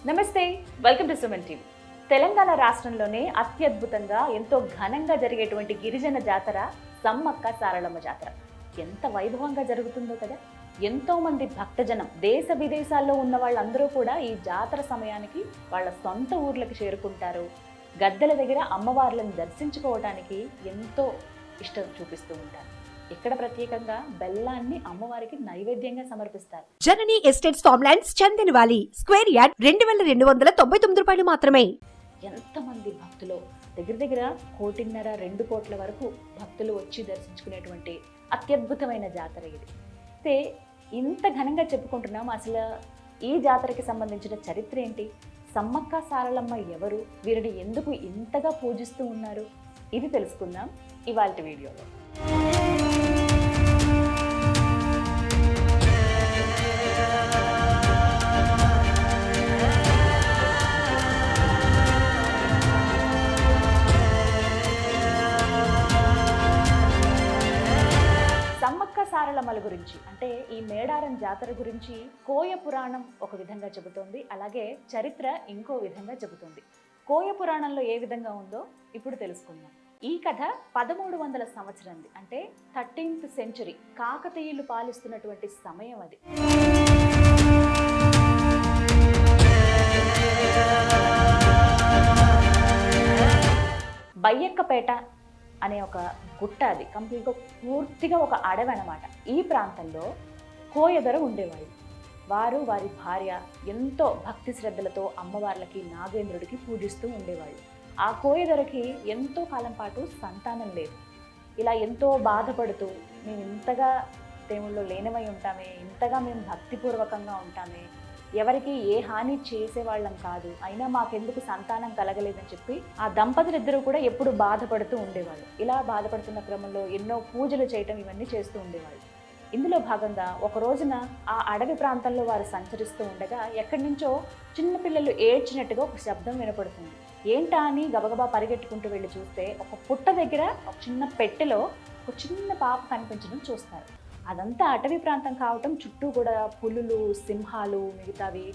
నమస్తే, welcome to Suman TV. Telangana రాష్ట్రంలోనే అత్యద్భుతంగా ఎంతో ఘనంగా జరిగేటువంటి గిరిజన జాతర సమ్మక్క సారలమ్మ జాతర. ఎంత వైభవంగా జరుగుతుందో కదా. ఎంతో మంది భక్తజనం దేశ విదేశాల్లో ఉన్న వాళ్ళందరూ కూడా ఈ జాతర సమయానికి వాళ్ళ సొంత ఊర్లకు చేరుకుంటారు. గద్దెల దగ్గర అమ్మవార్లను దర్శించుకోవడానికి ఎంతో ఇష్టం చూపిస్తూ ఉంటారు. ఇక్కడ ప్రత్యేకంగా బెల్లాన్ని అమ్మవారికి నైవేద్యంగా సమర్పిస్తారు. జననీ ఎస్టేట్స్ ఫార్మ్లాండ్స్ చందనవాలి స్క్వేర్ యార్డ్ 2299 మాత్రమే. ఎంతమంది భక్తులు దగ్గర 1.5-2 కోట్ల వరకు భక్తులు వచ్చి దర్శించుకునేటువంటి అత్యద్భుతమైన జాతర ఇది. అయితే ఇంత ఘనంగా చెప్పుకుంటున్నాం. అసలు ఈ జాతరకి సంబంధించిన చరిత్ర ఏంటి, సమ్మక్క సారలమ్మ ఎవరు, వీరిని ఎందుకు ఇంతగా పూజిస్తూ ఉన్నారు, ఇది తెలుసుకుందాం ఇవాల్టి వీడియోలో. సమ్మక్క సారలమ్మల గురించి అంటే ఈ మేడారం జాతర గురించి కోయ పురాణం ఒక విధంగా చెబుతోంది, అలాగే చరిత్ర ఇంకో విధంగా చెబుతుంది. కోయ పురాణంలో ఏ విధంగా ఉందో ఇప్పుడు తెలుసుకుందాం. ఈ కథ 1300 సంవత్సరంది, అంటే 13th సెంచురీ, కాకతీయులు పాలిస్తున్నటువంటి సమయం అది. బయ్యక్కపేట అనే ఒక గుట్ట, అది కంప్లీట్గా పూర్తిగా ఒక అడవి అన్నమాట. ఈ ప్రాంతంలో కోయదొర ఉండేవాళ్ళు. వారు వారి భార్య ఎంతో భక్తి శ్రద్ధలతో అమ్మవార్లకి నాగేంద్రుడికి పూజిస్తూ ఉండేవాళ్ళు. ఆ కోయదొరకి ఎంతో కాలం పాటు సంతానం లేదు. ఇలా ఎంతో బాధపడుతూ, మేము ఇంతగా దేవుళ్ళు లేనివై ఉంటామే, ఇంతగా మేము భక్తిపూర్వకంగా ఉంటామే, ఎవరికి ఏ హాని చేసేవాళ్ళం కాదు, అయినా మాకెందుకు సంతానం కలగలేదని చెప్పి ఆ దంపతులిద్దరూ కూడా ఎప్పుడు బాధపడుతూ ఉండేవాళ్ళు. ఇలా బాధపడుతున్న క్రమంలో ఎన్నో పూజలు చేయటం ఇవన్నీ చేస్తూ ఉండేవాళ్ళు. ఇందులో భాగంగా ఒక రోజున ఆ అడవి ప్రాంతంలో వారు సంచరిస్తూ ఉండగా ఎక్కడి నుంచో చిన్నపిల్లలు ఏడ్చినట్టుగా ఒక శబ్దం వినపడుతుంది. ఏంటా అని గబగబా పరిగెట్టుకుంటూ వెళ్ళి చూస్తే ఒక పుట్ట దగ్గర ఒక చిన్న పెట్టెలో ఒక చిన్న పాప కనిపించడం చూస్తారు. అదంతా అటవీ ప్రాంతం కావటం, చుట్టూ కూడా పులులు, సింహాలు, మిగతావి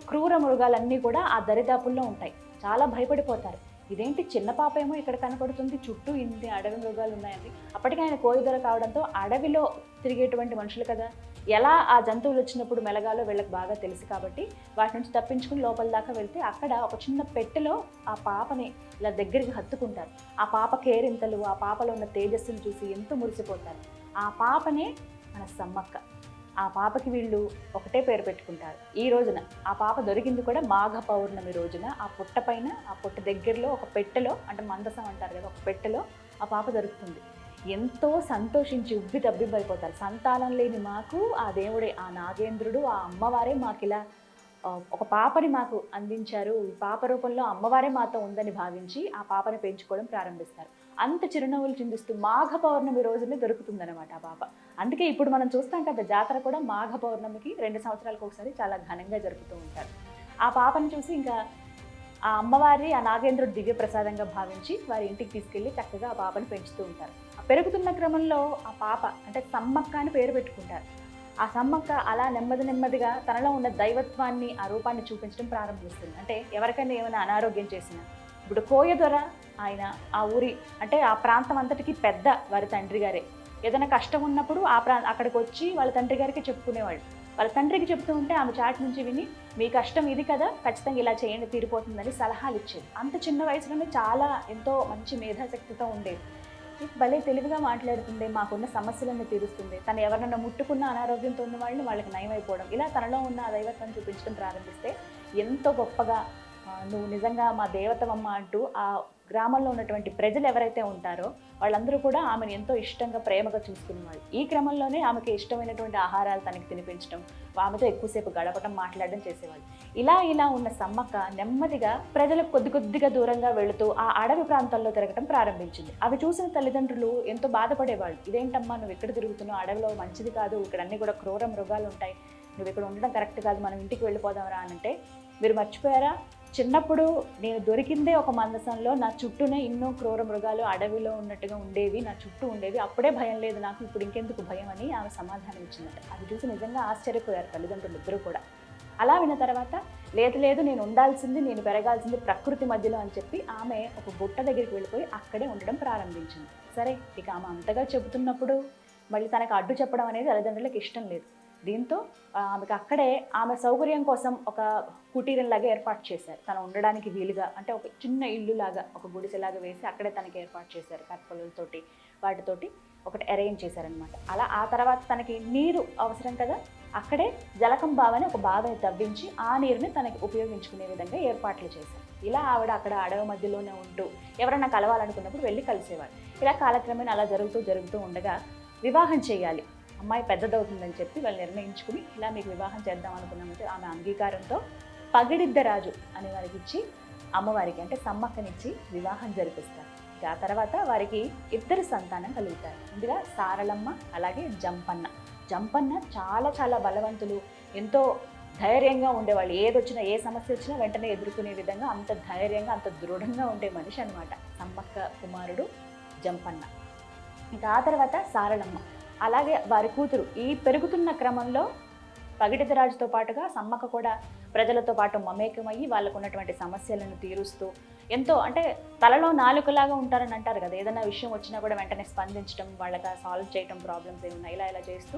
క్రూర మృగాలన్నీ కూడా ఆ దరిదాపుల్లో ఉంటాయి. చాలా భయపడిపోతారు. ఇదేంటి చిన్న పాప ఏమో ఇక్కడ కనపడుతుంది, చుట్టూ ఇన్ని అడవి మృగాలు ఉన్నాయండి. అప్పటికే ఆయన కోయిదొర కావడంతో అడవిలో తిరిగేటువంటి మనుషులు కదా, ఎలా ఆ జంతువులు వచ్చినప్పుడు మెలగాలో వీళ్ళకి బాగా తెలుసు కాబట్టి వాటి నుంచి తప్పించుకుని లోపల దాకా వెళ్తే అక్కడ ఒక చిన్న పెట్టెలో ఆ పాపని ఇలా దగ్గరికి హత్తుకుంటారు. ఆ పాప కేరింతలు, ఆ పాపలో ఉన్న తేజస్సును చూసి ఎంతో మురిసిపోతారు. ఆ పాపనే మన సమ్మక్క. ఆ పాపకి వీళ్ళు ఒకటే పేరు పెట్టుకుంటారు. ఈ రోజున ఆ పాప దొరికింది కూడా మాఘ పౌర్ణమి రోజున. ఆ పుట్ట పైన, ఆ పుట్ట దగ్గరలో ఒక పెట్టెలో, అంటే మందసం అంటారు కదా, ఒక పెట్టెలో ఆ పాప దొరుకుతుంది. ఎంతో సంతోషించి ఉబ్బి తబ్బిబ్బైపోతారు. సంతానం లేని మాకు ఆ దేవుడే, ఆ నాగేంద్రుడు, ఆ అమ్మవారే మాకు ఇలా ఒక పాపని మాకు అందించారు, ఈ పాప రూపంలో అమ్మవారే మాతో ఉందని భావించి ఆ పాపని పెంచుకోవడం ప్రారంభిస్తారు. అంత చిరునవ్వులు చిందిస్తూ మాఘ పౌర్ణమి రోజునే దొరుకుతుందన్నమాట ఆ పాప. అందుకే ఇప్పుడు మనం చూస్తాం కదా, జాతర కూడా మాఘ పౌర్ణమికి 2 సంవత్సరాలకు ఒకసారి చాలా ఘనంగా జరుపుతూ ఉంటారు. ఆ పాపను చూసి ఇంకా ఆ అమ్మవారి, ఆ నాగేంద్రుడు దివ్య ప్రసాదంగా భావించి వారి ఇంటికి తీసుకెళ్ళి చక్కగా ఆ పాపను పెంచుతూ ఉంటారు. ఆ పెరుగుతున్న క్రమంలో ఆ పాప అంటే సమ్మక్క అని పేరు పెట్టుకుంటారు. ఆ సమ్మక్క అలా నెమ్మదిగా తనలో ఉన్న దైవత్వాన్ని, ఆ రూపాన్ని చూపించడం ప్రారంభిస్తుంది. అంటే ఎవరికైనా ఏమైనా అనారోగ్యం చేసినా, ఇప్పుడు కోయదొర ఆయన ఆ ఊరి అంటే ఆ ప్రాంతం అంతటికి పెద్ద వారి తండ్రి గారే. ఏదైనా కష్టం ఉన్నప్పుడు అక్కడికి వచ్చి వాళ్ళ తండ్రి గారికి చెప్పుకునేవాళ్ళు. వాళ్ళ తండ్రికి చెప్తూ ఉంటే ఆమె చాటి నుంచి విని, మీ కష్టం ఇది కదా, ఖచ్చితంగా ఇలా చేయండి తీరిపోతుందని సలహాలు ఇచ్చేది. అంత చిన్న వయసులోనే చాలా ఎంతో మంచి మేధాశక్తితో ఉండేది. భలే తెలివిగా మాట్లాడుతుంది, మాకున్న సమస్యలను తీరుస్తుంది, తను ఎవరినైనా ముట్టుకున్న అనారోగ్యంతో ఉన్న వాళ్ళకి నయమైపోవడం, ఇలా తనలో ఉన్న దైవత్వాన్ని చూపించడం ప్రారంభిస్తే ఎంతో గొప్పగా నువ్వు నిజంగా మా దేవతవమ్మ అంటూ ఆ గ్రామంలో ఉన్నటువంటి ప్రజలు ఎవరైతే ఉంటారో వాళ్ళందరూ కూడా ఆమెను ఎంతో ఇష్టంగా ప్రేమగా చూసుకునేవాళ్ళు. ఈ క్రమంలోనే ఆమెకి ఇష్టమైనటువంటి ఆహారాలు తనకి తినిపించడం, ఆమెతో ఎక్కువసేపు గడపడం, మాట్లాడడం చేసేవాళ్ళు. ఇలా ఉన్న సమ్మక్క నెమ్మదిగా ప్రజలకు కొద్దిగా దూరంగా వెళుతూ ఆ అడవి ప్రాంతాల్లో తిరగడం ప్రారంభించింది. అవి చూసిన తల్లిదండ్రులు ఎంతో బాధపడేవాళ్ళు. ఇదేంటమ్మా నువ్వు ఇక్కడ తిరుగుతున్నావు, అడవిలో మంచిది కాదు, ఇక్కడ అన్ని కూడా క్రూర మృగాలు ఉంటాయి, నువ్వు ఇక్కడ ఉండడం కరెక్ట్ కాదు, మనం ఇంటికి వెళ్ళిపోదాంరా అని అంటే, మీరు మర్చిపోయారా, చిన్నప్పుడు నేను దొరికిందే ఒక మందసంలో, నా చుట్టూనే ఎన్నో క్రూర మృగాలు అడవిలో ఉన్నట్టుగా ఉండేవి, నా చుట్టూ ఉండేవి, అప్పుడే భయం లేదు నాకు, ఇప్పుడు ఇంకెందుకు భయం అని ఆమె సమాధానం ఇచ్చిందట. అది చూసి నిజంగా ఆశ్చర్యపోయారు తల్లిదండ్రులు ఇద్దరు కూడా. అలా విన్న తర్వాత లేదు లేదు నేను ఉండాల్సింది, నేను పెరగాల్సింది ప్రకృతి మధ్యలో అని చెప్పి ఆమె ఒక గుట్ట దగ్గరికి వెళ్ళిపోయి అక్కడే ఉండడం ప్రారంభించింది. సరే, ఇక ఆమె అంతగా చెబుతున్నప్పుడు మళ్ళీ తనకు అడ్డు చెప్పడం అనేది తల్లిదండ్రులకు ఇష్టం లేదు. దీంతో ఆమెకు అక్కడే ఆమె సౌకర్యం కోసం ఒక కుటీరంలాగా ఏర్పాటు చేశారు. తను ఉండడానికి వీలుగా, అంటే ఒక చిన్న ఇల్లులాగా, ఒక గుడిసెలాగా వేసి అక్కడే తనకి ఏర్పాటు చేశారు. కற்பలతోటి వాటితోటి ఒకటి అరేంజ్ చేశారనమాట. అలా ఆ తర్వాత తనకి నీరు అవసరం కదా, అక్కడే జలకం బావని ఒక బావిని తవ్వించి ఆ నీరుని తనకి ఉపయోగించుకునే విధంగా ఏర్పాట్లు చేశారు. ఇలా ఆవిడ అక్కడ అడవి మధ్యలోనే ఉంటూ ఎవరైనా కలవాలనుకున్నప్పుడు వెళ్ళి కలిసేవారు. ఇలా కాలక్రమేణా అలా జరుగుతూ ఉండగా వివాహం చేయాలి, అమ్మాయి పెద్దదవుతుందని చెప్పి వాళ్ళు నిర్ణయించుకుని ఇలా మీకు వివాహం చేద్దాం అనుకున్నామంటే ఆమె అంగీకారంతో పగిడిద్దరాజు అనే వారికి ఇచ్చి, అమ్మవారికి అంటే సమ్మక్కనిచ్చి వివాహం జరిపిస్తారు. ఆ తర్వాత వారికి 2 సంతానం కలుగుతారు. ముందుగా సారలమ్మ, అలాగే జంపన్న. జంపన్న చాలా చాలా బలవంతులు, ఎంతో ధైర్యంగా ఉండేవాళ్ళు. ఏదొచ్చినా, ఏ సమస్య వచ్చినా వెంటనే ఎదుర్కొనే విధంగా అంత ధైర్యంగా, అంత దృఢంగా ఉండే మనిషి అనమాట సమ్మక్క కుమారుడు జంపన్న. ఇంకా ఆ తర్వాత సారలమ్మ, అలాగే వారి కూతురు. ఈ పెరుగుతున్న క్రమంలో పగిడిద్దరాజుతో పాటుగా సమ్మక్క కూడా ప్రజలతో పాటు మమేకమయ్యి వాళ్ళకు ఉన్నటువంటి సమస్యలను తీరుస్తూ ఎంతో, అంటే తలలో నాలుకలాగా ఉంటారని అంటారు కదా, ఏదైనా విషయం వచ్చినా కూడా వెంటనే స్పందించడం, వాళ్ళకి సాల్వ్ చేయడం, ప్రాబ్లమ్స్ ఏమున్నా ఇలా చేస్తూ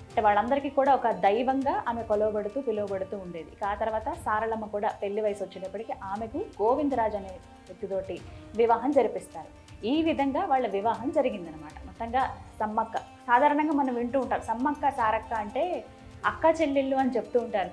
అంటే వాళ్ళందరికీ కూడా ఒక దైవంగా ఆమె పిలువబడుతూ ఉండేది. ఆ తర్వాత సారలమ్మ కూడా పెళ్లి వయసు వచ్చేటప్పటికి ఆమెకు గోవిందరాజు అనే వ్యక్తితోటి వివాహం జరిపిస్తారు. ఈ విధంగా వాళ్ళ వివాహం జరిగిందనమాట. మొత్తంగా సమ్మక్క, సాధారణంగా మనం వింటూ ఉంటాం సమ్మక్క సారక్క అంటే అక్క చెల్లెళ్ళు అని చెప్తూ ఉంటారు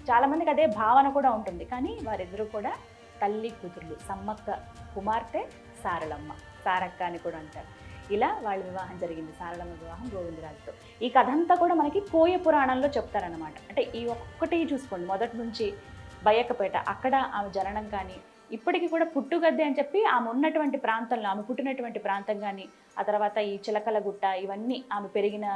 చాలామందికి అదే భావన కూడా ఉంటుంది. కానీ వారిద్దరూ కూడా తల్లి కూతుర్లు, సమ్మక్క కుమార్తె సారలమ్మ, సారక్క అని కూడా అంటారు. ఇలా వాళ్ళ వివాహం జరిగింది, సారలమ్మ వివాహం గోవిందరాజుతో. ఈ కథ అంతా కూడా మనకి కోయ పురాణంలో చెప్తారనమాట. అంటే ఈ ఒక్కటి చూసుకోండి, మొదటి నుంచి బయ్యకపేట అక్కడ ఆమె జననం కానీ, ఇప్పటికీ కూడా పుట్టుగద్దె అని చెప్పి ఆమె ఉన్నటువంటి ప్రాంతంలో, ఆమె పుట్టినటువంటి ప్రాంతం కానీ, ఆ తర్వాత ఈ చిలకల గుట్ట, ఇవన్నీ ఆమె పెరిగిన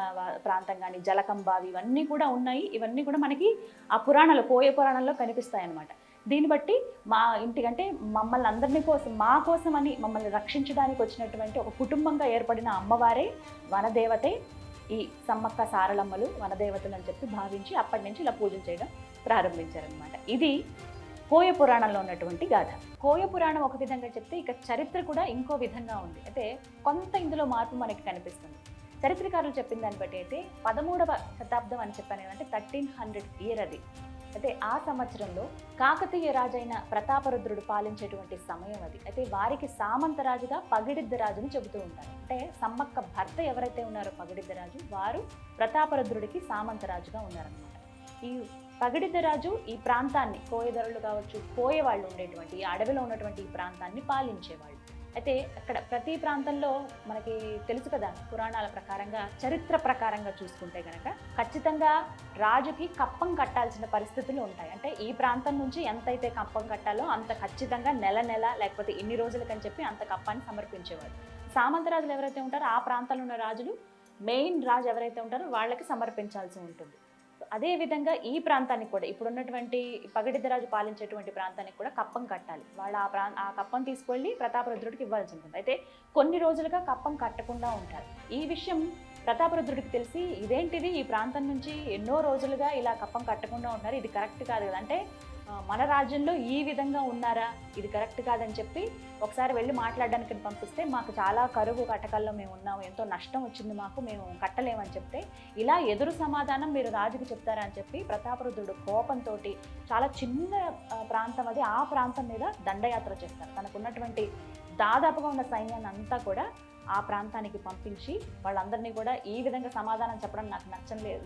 ప్రాంతం కానీ, జలకం బావి, ఇవన్నీ కూడా ఉన్నాయి. ఇవన్నీ కూడా మనకి ఆ పురాణాలు, కోయ పురాణంలో కనిపిస్తాయి అన్నమాట. దీన్ని బట్టి మా ఇంటికంటే మమ్మల్ని అందరినీ కోసం, మా కోసం అని మమ్మల్ని రక్షించడానికి వచ్చినటువంటి ఒక కుటుంబంగా ఏర్పడిన అమ్మవారే, వనదేవతే ఈ సమ్మక్క సారలమ్మలు వనదేవతలు అని చెప్పి భావించి అప్పటి నుంచి ఇలా పూజలు చేయడం ప్రారంభించారనమాట. ఇది కోయ పురాణంలో ఉన్నటువంటి గాథ. కోయ పురాణం ఒక విధంగా చెప్తే, ఇక చరిత్ర కూడా ఇంకో విధంగా ఉంది. అయితే కొంత ఇందులో మార్పు మనకి కనిపిస్తుంది. చరిత్రకారులు చెప్పిన దాన్ని బట్టి అయితే 13వ శతాబ్దం అని చెప్పాను, అంటే 1300 ఇయర్ అది. అయితే ఆ సంవత్సరంలో కాకతీయ రాజైన ప్రతాపరుద్రుడు పాలించేటువంటి సమయం అది. అయితే వారికి సామంతరాజుగా పగిడిద్దరాజుని చెబుతూ ఉంటారు. అంటే సమ్మక్క భర్త ఎవరైతే ఉన్నారో పగిడిద్దరాజు, వారు ప్రతాపరుద్రుడికి సామంతరాజుగా ఉన్నారనమాట. ఈ పగిడిద్దరాజు ఈ ప్రాంతాన్ని, కోయదొరలు కావచ్చు, కోయ వాళ్ళు ఉండేటువంటి ఈ అడవిలో ఉన్నటువంటి ఈ ప్రాంతాన్ని పాలించేవాళ్ళు. అయితే అక్కడ ప్రతి ప్రాంతంలో మనకి తెలుసు కదా, పురాణాల ప్రకారంగా, చరిత్ర ప్రకారంగా చూసుకుంటే కనుక ఖచ్చితంగా రాజుకి కప్పం కట్టాల్సిన పరిస్థితులు ఉంటాయి. అంటే ఈ ప్రాంతం నుంచి ఎంతైతే కప్పం కట్టాలో అంత ఖచ్చితంగా నెల లేకపోతే ఇన్ని రోజులకని చెప్పి అంత కప్పాన్ని సమర్పించేవారు. సామంతరాజులు ఎవరైతే ఉంటారో ఆ ప్రాంతంలో ఉన్న రాజులు, మెయిన్ రాజు ఎవరైతే ఉంటారో వాళ్ళకి సమర్పించాల్సి ఉంటుంది. అదేవిధంగా ఈ ప్రాంతానికి కూడా, ఇప్పుడున్నటువంటి పగిడిద్దరాజు పాలించేటువంటి ప్రాంతానికి కూడా కప్పం కట్టాలి. వాళ్ళు ఆ కప్పం తీసుకెళ్ళి ప్రతాపరుద్రుడికి ఇవ్వాల్సి ఉంటుంది. అయితే కొన్ని రోజులుగా కప్పం కట్టకుండా ఉంటారు. ఈ విషయం ప్రతాపరుద్రుడికి తెలిసి, ఇదేంటిది, ఈ ప్రాంతం నుంచి ఎన్నో రోజులుగా ఇలా కప్పం కట్టకుండా ఉన్నారు, ఇది కరెక్ట్ కాదు కదా, అంటే మన రాజ్యంలో ఈ విధంగా ఉన్నారా, ఇది కరెక్ట్ కాదని చెప్పి ఒకసారి వెళ్ళి మాట్లాడడానికి పంపిస్తే, మాకు చాలా కరువు కటకల్లో మేము ఉన్నాము, ఎంతో నష్టం వచ్చింది మాకు, మేము కట్టలేమని చెప్తే, ఇలా ఎదురు సమాధానం మీరు రాజుకి చెప్తారా అని చెప్పి ప్రతాపరుద్రుడు కోపంతో చాలా చిన్న ప్రాంతం అది, ఆ ప్రాంతం మీద దండయాత్ర చేస్తారు. తనకున్నటువంటి దాదాపుగా ఉన్న సైన్యాన్ని అంతా కూడా ఆ ప్రాంతానికి పంపించి వాళ్ళందరినీ కూడా ఈ విధంగా సమాధానం చెప్పడం నాకు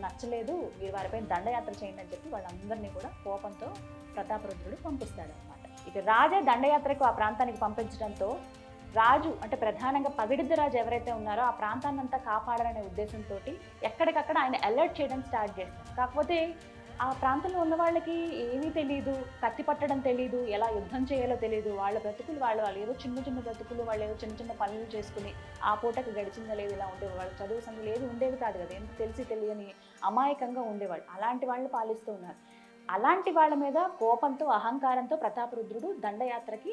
నచ్చలేదు, మీరు వారిపై దండయాత్ర చేయండి అని చెప్పి వాళ్ళందరినీ కూడా కోపంతో ప్రతాపరుద్రుడు పంపిస్తాడు అనమాట. ఇక రాజే దండయాత్రకు ఆ ప్రాంతానికి పంపించడంతో రాజు, అంటే ప్రధానంగా పగిడిద్దరాజు ఎవరైతే ఉన్నారో ఆ ప్రాంతాన్ని అంతా కాపాడాలనే ఉద్దేశంతో ఎక్కడికక్కడ ఆయన అలర్ట్ చేయడం స్టార్ట్ చేస్తారు. కాకపోతే ఆ ప్రాంతంలో ఉన్న వాళ్ళకి ఏమీ తెలియదు, కత్తి పట్టడం తెలియదు, ఎలా యుద్ధం చేయాలో తెలియదు. వాళ్ళ బ్రతుకులు వాళ్ళు ఏదో చిన్న బ్రతుకులు, వాళ్ళు ఏదో చిన్న పనులు చేసుకుని ఆ పూటకు గడిచిందా లేదు ఇలా ఉండేవాళ్ళు. వాళ్ళ చదువు సందులు ఏది ఉండేవి కాదు కదా, ఎంత తెలియని అమాయకంగా ఉండేవాళ్ళు. అలాంటి వాళ్ళు పాలిస్తూ ఉన్నారు. అలాంటి వాళ్ళ మీద కోపంతో, అహంకారంతో ప్రతాపరుద్రుడు దండయాత్రకి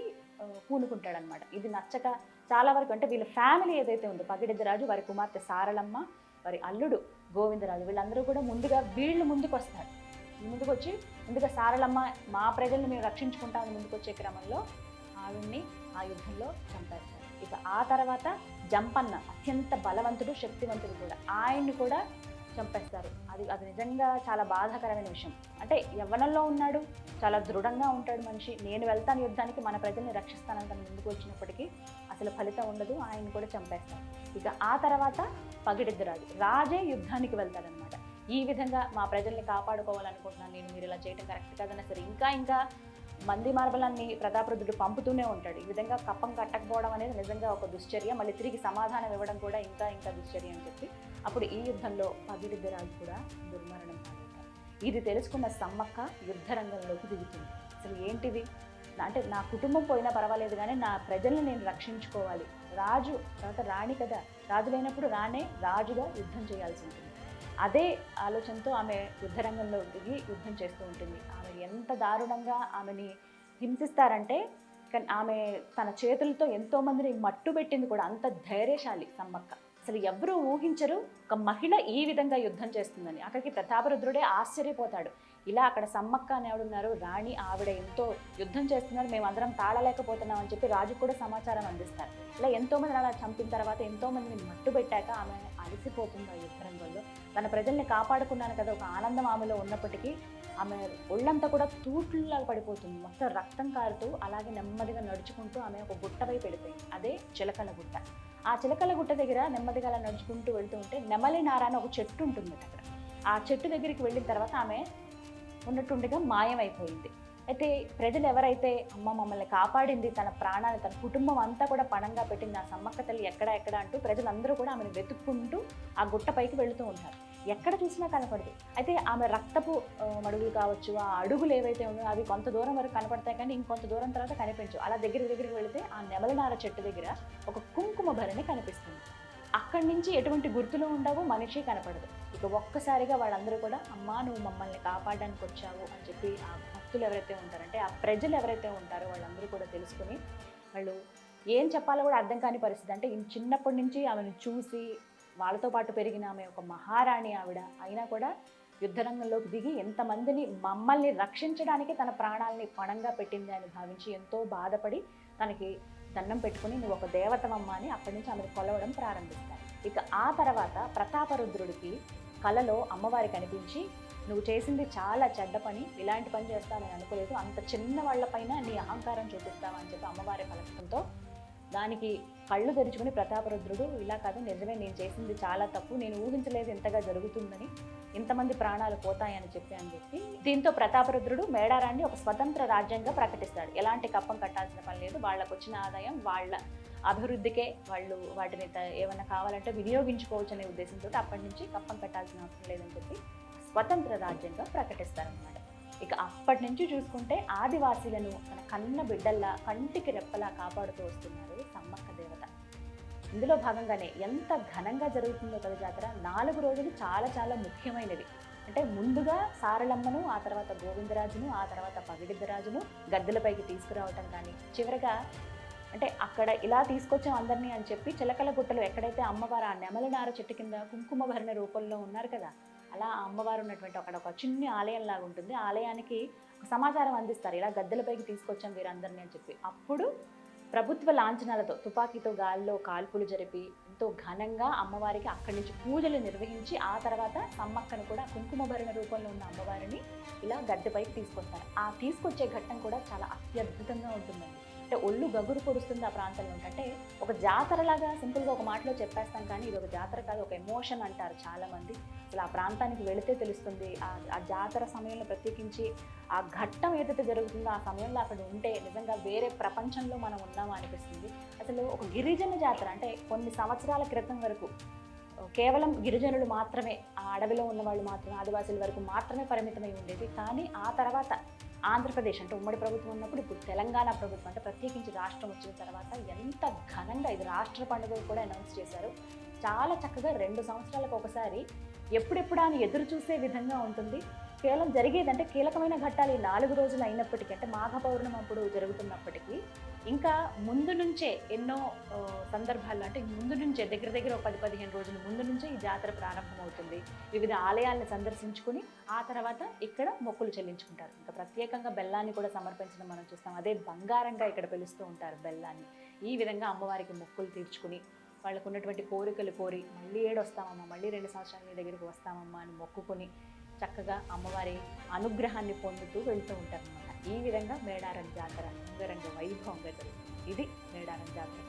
పూనుకుంటాడనమాట. ఇది నచ్చక చాలా వరకు, అంటే వీళ్ళ ఫ్యామిలీ ఏదైతే ఉందో పగిడిద్దరాజు, వారి కుమార్తె సారలమ్మ, వారి అల్లుడు గోవిందరాజు, వీళ్ళందరూ కూడా వీళ్ళు ముందుకు వస్తారు. ముందుకు వచ్చి ముందుగా సారలమ్మ మా ప్రజల్ని మేము రక్షించుకుంటామని ముందుకు వచ్చే క్రమంలో ఆవిడ్ని ఆ యుద్ధంలో చంపేస్తారు. ఇక ఆ తర్వాత జంపన్న అత్యంత బలవంతుడు, శక్తివంతుడు కూడా, ఆయన్ని కూడా చంపేస్తారు. అది నిజంగా చాలా బాధాకరమైన విషయం. అంటే యవ్వనంలో ఉన్నాడు, చాలా దృఢంగా ఉంటాడు మనిషి, నేను వెళ్తాను యుద్ధానికి, మన ప్రజల్ని రక్షిస్తానని తను ముందుకు వచ్చినప్పటికీ అసలు ఫలితం ఉండదు, ఆయన్ని కూడా చంపేస్తారు. ఇక ఆ తర్వాత పగిడిద్దరాజు రాజే యుద్ధానికి వెళ్తాడనమాట. ఈ విధంగా మా ప్రజల్ని కాపాడుకోవాలనుకుంటున్నాను నేను, మీరు ఇలా చేయడం కరెక్ట్ కాదన్నా సరే ఇంకా మంది మార్బలాన్ని ప్రతాపరుద్రుడు పంపుతూనే ఉంటాడు. ఈ విధంగా కప్పం కట్టకపోవడం అనేది నిజంగా ఒక దుశ్చర్య, మళ్ళీ తిరిగి సమాధానం ఇవ్వడం కూడా ఇంకా దుశ్చర్య అని చెప్పి అప్పుడు ఈ యుద్ధంలో పగిడిద్దరాజు కూడా దుర్మరణం పాలవుతారు. ఇది తెలుసుకున్న సమ్మక్క యుద్ధ రంగంలోకి దిగుతుంది. అసలు ఏంటిది అంటే, నా కుటుంబం పోయినా పర్వాలేదు కానీ నా ప్రజల్ని నేను రక్షించుకోవాలి. రాజు తర్వాత రాణి కదా, రాజు లేనప్పుడు రానే రాజుగా యుద్ధం చేయాల్సి ఉంటుంది. అదే ఆలోచనతో ఆమె యుద్ధరంగంలో దిగి యుద్ధం చేస్తూ ఉంటుంది. ఆమె ఎంత దారుణంగా ఆమెని హింసిస్తారంటే, ఆమె తన చేతులతో ఎంతోమందిని మట్టు పెట్టింది కూడా. అంత ధైర్యశాలి సమ్మక్క. అసలు ఎవరూ ఊహించరు ఒక మహిళ ఈ విధంగా యుద్ధం చేస్తుందని. అక్కడికి ప్రతాపరుద్రుడే ఆశ్చర్యపోతాడు. ఇలా అక్కడ సమ్మక్క అని ఎవడున్నారు, రాణి, ఆవిడ ఎంతో యుద్ధం చేస్తున్నారు, మేమందరం తాళలేకపోతున్నాం అని చెప్పి రాజు కూడా సమాచారం అందిస్తారు. ఇలా ఎంతోమంది అలా చంపిన తర్వాత ఎంతోమందిని మట్టు పెట్టాక ఆమె అలసిపోతుంది ఆ యుద్ధరంగంలో. తన ప్రజల్ని కాపాడుకున్నాను కదా ఒక ఆనందం ఆమెలో ఉన్నప్పటికీ ఆమె ఒళ్ళంతా కూడా తూట్లులాగా పడిపోతుంది, మొత్తం రక్తం కారుతూ అలాగే నెమ్మదిగా నడుచుకుంటూ ఆమె ఒక గుట్ట వైపు వెళ్ళిపోయింది. అదే చిలకల గుట్ట. ఆ చిలకల గుట్ట దగ్గర నెమ్మదిగా అలా నడుచుకుంటూ వెళ్తూ ఉంటే నెమలి నార అని ఒక చెట్టు ఉంటుంది అక్కడ. ఆ చెట్టు దగ్గరికి వెళ్ళిన తర్వాత ఆమె ఉన్నట్టుండగా మాయమైపోయింది. అయితే ప్రజలు ఎవరైతే అమ్మ మమ్మల్ని కాపాడింది, తన ప్రాణాన్ని తన కుటుంబం అంతా కూడా పణంగా పెట్టింది ఆ సమ్మక్క తల్లి ఎక్కడ అంటూ ప్రజలందరూ కూడా ఆమెను వెతుక్కుంటూ ఆ గుట్ట పైకి వెళుతూ ఉంటారు. ఎక్కడ చూసినా కనపడదు. అయితే ఆమె రక్తపు మడుగులు కావచ్చు, ఆ అడుగులు ఏవైతే ఉన్నాయో అవి కొంత దూరం వరకు కనపడతాయి కానీ ఇంకొంత దూరం తర్వాత కనిపించవు. అలా దగ్గరికి వెళితే ఆ నెమలినార చెట్టు దగ్గర ఒక కుంకుమ భరణి కనిపిస్తుంది. అక్కడి నుంచి ఎటువంటి గుర్తులు ఉండవు, మనిషి కనపడదు. ఇక ఒక్కసారిగా వాళ్ళందరూ కూడా అమ్మా నువ్వు మమ్మల్ని కాపాడడానికి వచ్చావు అని చెప్పి ఆ భక్తులు ఎవరైతే ఉంటారంటే ఆ ప్రజలు ఎవరైతే ఉంటారో వాళ్ళందరూ కూడా తెలుసుకుని వాళ్ళు ఏం చెప్పాలో కూడా అర్థం కాని పరిస్థితి. అంటే చిన్నప్పటి నుంచి ఆమెను చూసి వాళ్ళతో పాటు పెరిగిన ఆమె ఒక మహారాణి ఆవిడ అయినా కూడా యుద్ధరంగంలోకి దిగి ఎంతమందిని మమ్మల్ని రక్షించడానికి తన ప్రాణాలని పణంగా పెట్టింది అని భావించి ఎంతో బాధపడి తనకి దండం పెట్టుకుని నువ్వు ఒక దేవతమమ్మ అని అక్కడి నుంచి ఆమెను కొలవడం ప్రారంభిస్తారు. ఇక ఆ తర్వాత ప్రతాపరుద్రుడికి కలలో అమ్మవారి కనిపించి నువ్వు చేసింది చాలా చెడ్డ పని, ఇలాంటి పని చేస్తానని అనుకోలేదు, అంత చిన్న వాళ్ళపైన నీ అహంకారం చూపిస్తావా అని చెప్పి అమ్మవారి పలకడంతో దానికి కళ్ళు తెరుచుకుని ప్రతాపరుద్రుడు ఇలా కాదు నిజమే, నేను చేసింది చాలా తప్పు, నేను ఊహించలేదు ఇంతగా జరుగుతుందని, ఇంతమంది ప్రాణాలు పోతాయని చెప్పి దీంతో ప్రతాపరుద్రుడు మేడారాన్ని ఒక స్వతంత్ర రాజ్యంగా ప్రకటిస్తాడు. ఎలాంటి కప్పం కట్టాల్సిన పని లేదు, వాళ్ళకు వచ్చిన ఆదాయం వాళ్ళ అభివృద్ధికే వాళ్ళు వాటిని ఏమైనా కావాలంటే వినియోగించుకోవచ్చు అనే ఉద్దేశంతో అప్పటి నుంచి కప్పం కట్టాల్సిన అవసరం లేదని చెప్పి స్వతంత్ర రాజ్యంగా ప్రకటిస్తారన్నమాట. ఇక అప్పటి నుంచి చూసుకుంటే ఆదివాసీలను తన కన్న బిడ్డల్లా కంటికి రెప్పలా కాపాడుతూ వస్తున్నారు సమ్మక్క దేవత. ఇందులో భాగంగానే ఎంత ఘనంగా జరుగుతుందో కదా జాతర. 4 రోజులు చాలా ముఖ్యమైనవి. అంటే ముందుగా సారలమ్మను, ఆ తర్వాత గోవిందరాజును, ఆ తర్వాత పగిడిద్దరాజును గద్దెలపైకి తీసుకురావటం కానీ, చివరగా అంటే అక్కడ ఇలా తీసుకొచ్చాం అందరినీ అని చెప్పి చిలకల గుట్టలో ఎక్కడైతే అమ్మవారు ఆ నెమలినార చెట్టు కింద కుంకుమ భరణ రూపంలో ఉన్నారు కదా, అలా అమ్మవారు ఉన్నటువంటి అక్కడ ఒక చిన్న ఆలయం లాగా ఉంటుంది. ఆలయానికి సమాచారం అందిస్తారు, ఇలా గద్దెలపైకి తీసుకొచ్చాం వీరందరినీ అని చెప్పి. అప్పుడు ప్రభుత్వ లాంఛనాలతో తుపాకీతో గాల్లో కాల్పులు జరిపి ఎంతో ఘనంగా అమ్మవారికి అక్కడి నుంచి పూజలు నిర్వహించి ఆ తర్వాత సమ్మక్కను కూడా కుంకుమ భరణ రూపంలో ఉన్న అమ్మవారిని ఇలా గద్దెపైకి తీసుకొస్తారు. ఆ తీసుకొచ్చే ఘట్టం కూడా చాలా అత్యద్భుతంగా ఉంటుందండి. అంటే ఒళ్ళు గగురు పొడుస్తుంది ఆ ప్రాంతంలో. అంటే ఒక జాతరలాగా సింపుల్గా ఒక మాటలో చెప్పేస్తాం కానీ ఇది ఒక జాతర కాదు, ఒక ఎమోషన్ అంటారు చాలామంది. అసలు ఆ ప్రాంతానికి వెళితే తెలుస్తుంది. ఆ జాతర సమయంలో ప్రత్యేకించి ఆ ఘట్టం ఏదైతే జరుగుతుందో ఆ సమయంలో అక్కడ ఉంటే నిజంగా వేరే ప్రపంచంలో మనం ఉన్నామా అనిపిస్తుంది. అసలు ఒక గిరిజన జాతర, అంటే కొన్ని సంవత్సరాల క్రితం వరకు కేవలం గిరిజనులు మాత్రమే, ఆ అడవిలో ఉన్న వాళ్ళు మాత్రమే, ఆదివాసుల వరకు మాత్రమే పరిమితమై ఉండేది. కానీ ఆ తర్వాత ఆంధ్రప్రదేశ్ అంటే ఉమ్మడి ప్రభుత్వం ఉన్నప్పుడు ఇప్పుడు తెలంగాణ ప్రభుత్వం అంటే ప్రత్యేకించి రాష్ట్రం వచ్చిన తర్వాత ఎంత ఘనంగా ఇది రాష్ట్ర పండుగ కూడా అనౌన్స్ చేశారు. చాలా చక్కగా 2 సంవత్సరాలకు ఒకసారి ఎప్పుడెప్పుడు అని ఎదురు చూసే విధంగా ఉంటుంది. కేవలం జరిగేదంటే కీలకమైన ఘట్టాలు ఈ 4 రోజులు అయినప్పటికీ, అంటే మాఘ పౌర్ణమి అప్పుడు జరుగుతున్నప్పటికీ ఇంకా ముందు నుంచే ఎన్నో సందర్భాల్లో, అంటే ముందు నుంచే దగ్గర దగ్గర ఒక 10-15 రోజుల ముందు నుంచే ఈ జాతర ప్రారంభమవుతుంది. వివిధ ఆలయాలను సందర్శించుకుని ఆ తర్వాత ఇక్కడ మొక్కులు చెల్లించుకుంటారు. ఇంకా ప్రత్యేకంగా బెల్లాన్ని కూడా సమర్పించడం మనం చూస్తాం. అదే బంగారంగా ఇక్కడ పిలుస్తూ ఉంటారు బెల్లాన్ని. ఈ విధంగా అమ్మవారికి మొక్కులు తీర్చుకుని వాళ్ళకు ఉన్నటువంటి కోరికలు కోరి మళ్ళీ ఏడొస్తామమ్మా, మళ్ళీ 2 సంవత్సరాలు నీ దగ్గరికి వస్తామమ్మా అని మొక్కుకొని చక్కగా అమ్మవారి అనుగ్రహాన్ని పొందుతూ వెళ్తూ ఉంటారన్నమాట. ఈ విధంగా మేడారం జాతర అంగరంగ వైభవంగా జరుగుతుంది. ఇది మేడారం జాతర.